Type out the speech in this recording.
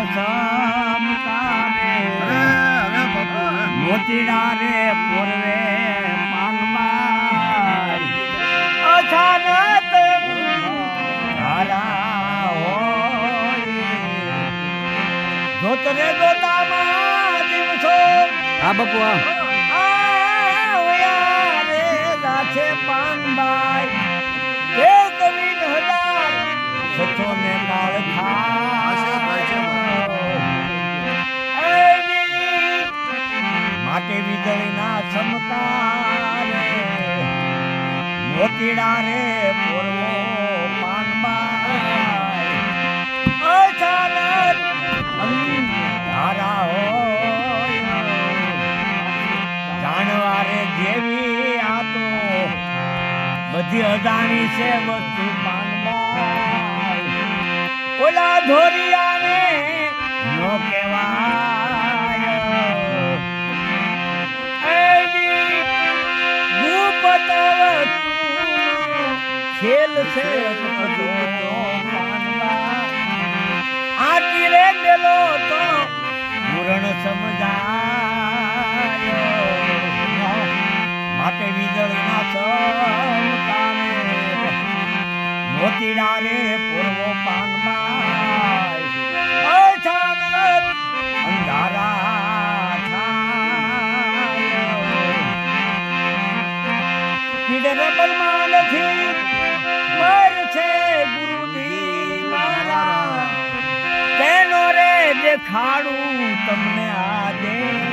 સમતાને મોતીડા રે પૂર્વે પાનબાઈ અચાનક ધારા હોય જોતરે જોતામાં દિવસો હા બાપુ હા છે પાનબાઈ એ કવિન હજાર સચો ને કાળ માટે વીજળીના ચમકારે મોતીડા રે પૂર્વો પાનબાઈ અચાનક ધારા હોય જાણવારે જેવી આ તો બધી અજાણી છે વસ્તુ પાનબાઈ ઓલા ધોરિયાને નો કહેવાય એની ભૂપત ખેલ છે તો પાનબાઈ આટી રે મેલો તો પૂરણ સમજાય માટે વીજળીના ચમકારે મોતીડા રે પૂર્વો પાનબાઈ અચાનક અંધારા થાય પીડે બલમાં નથી મર છે ગુરુજી મારા તેનો રે દેખાડું તમને આજે